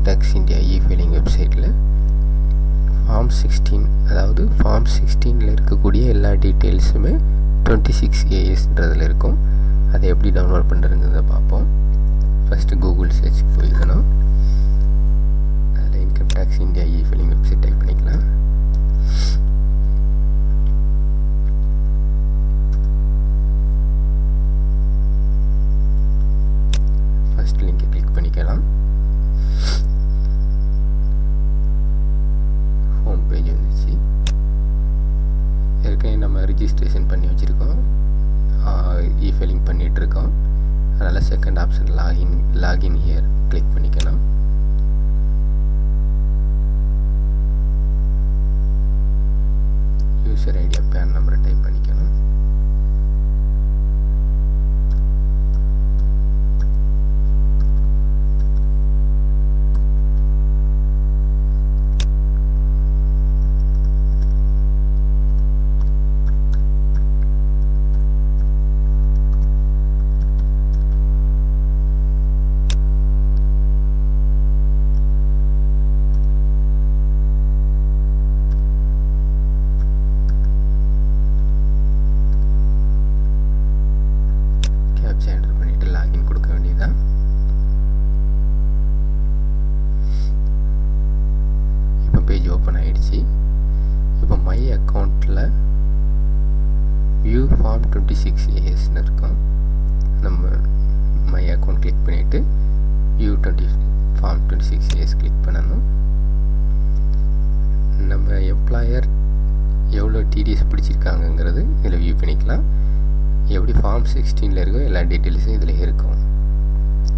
Tax India இ-ஃபைலிங் வெப்சைட்டில் form 16, அதாவது form 16ல் இருக்கக்கூடிய எல்லா டீட்டெயில்ஸுமே 26ASன்றதில் இருக்கும். அதை எப்படி டவுன்லோட் பண்ணுறதுங்கிறத பார்ப்போம். ஃபஸ்ட்டு கூகுள் சர்ச் போய்க்கணும். அதில் income tax India e-filing website type பண்ணிக்கலாம். ஃபஸ்ட் லிங்கை கிளிக் பண்ணிக்கலாம். ஹோம் பேஜ் வந்துச்சு. ஏற்கனவே நம்ம ரிஜிஸ்ட்ரேஷன் பண்ணி வச்சுருக்கோம், இ-ஃபைலிங் பண்ணிகிட்ருக்கோம். அதனால் second option login here click பண்ணிக்கலாம். யூசர் ஐடியா பேன் நம்பரை டைப் பண்ணிக்கணும். என்டர் பண்ணிவிட்டு லாகின் கொடுக்க வேண்டியதுதான். இப்போ பேஜ் ஓப்பன் ஆகிடுச்சு. இப்போ மை அக்கௌண்ட்டில் வியூ ஃபார்ம் 26ASன்னு இருக்கும். நம்ம மை அக்கௌண்ட் கிளிக் பண்ணிவிட்டு வியூ ஃபார்ம் 26AS கிளிக் பண்ணணும். நம்ம எம்ப்ளாயர் எவ்வளோ டிடிஎஸ் பிடிச்சிருக்காங்கங்கிறது இதில் வியூ பண்ணிக்கலாம். எப்படி ஃபார்ம் 16ல் இருக்கோ எல்லா டீட்டெயில்ஸும் இதில் இருக்கும்.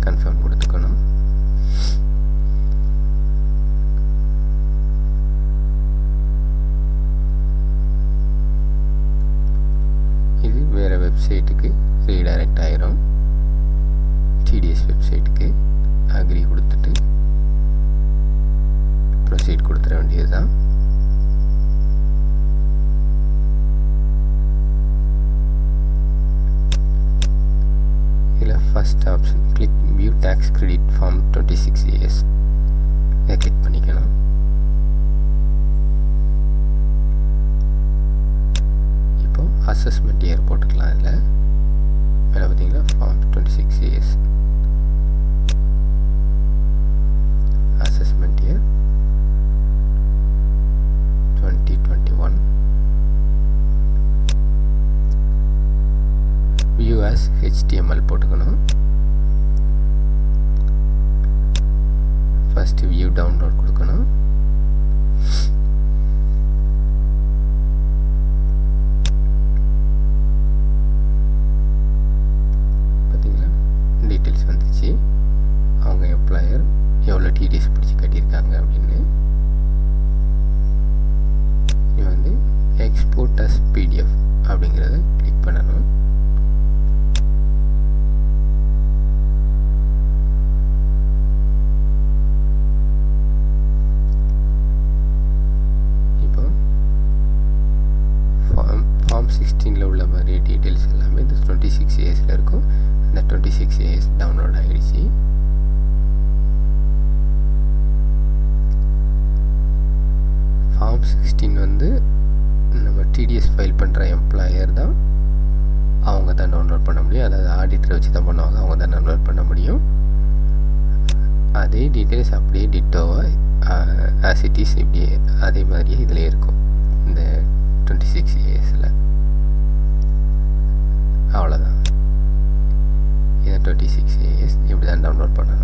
கன்ஃபார்ம் கொடுத்துக்கணும். இது வேறு வெப்சைட்டுக்கு ரீடைரக்ட் ஆயிரும். டிடிஎஸ் வெப்சைட்டுக்கு அக்ரி கொடுத்துட்டு ப்ரொசீட் கொடுத்துட வேண்டியது தான். இதில் first option click view tax credit form 26AS இதை கிளிக் பண்ணிக்கணும். இப்போது அசஸ்மெண்ட் இயர் போட்டுக்கலாம். இதில் மேலே பார்த்தீங்களா form 26AS assessment year 2021. View as HTML போட்டுக்கணும். ஃபஸ்ட்டு வியூ டவுன்லோட் கொடுக்கணும். பார்த்தீங்களா டீட்டெயில்ஸ் வந்துச்சு. அவங்க எம்ப்ளாயர் எவ்வளோ டிடிஎஸ் பிடிச்சி கட்டியிருக்காங்க அப்படின்னு. இது வந்து எக்ஸ்போர்ட் அஸ் PDF அப்படிங்கிறத கிளிக் பண்ணணும். ஃபார்ம் 16ல் உள்ள மாதிரி டீட்டெயில்ஸ் எல்லாமே இந்த 26ASல இருக்கும். அந்த 26AS டவுன்லோட் ஆகிடுச்சு. ஃபார்ம் 16 வந்து நம்ம டிடிஎஸ் ஃபைல் பண்ணுற எம்ப்ளாயர் தான், அவங்க தான் டவுன்லோட் பண்ண முடியும். அதாவது ஆடிட்டரை வச்சு தான் பண்ணுவாங்க, அவங்க தான் டவுன்லோட் பண்ண முடியும். அதே டீட்டெயில்ஸ் அப்படியே டிட்டோவாக ஆஸ் இட் இஸ் இப்படியே அதே மாதிரியே இதில் இருக்கும் இந்த 26ASல. அவ்வளோதான். இதை 26AS இப்படி தான் டவுன்லோட் பண்ணணும்.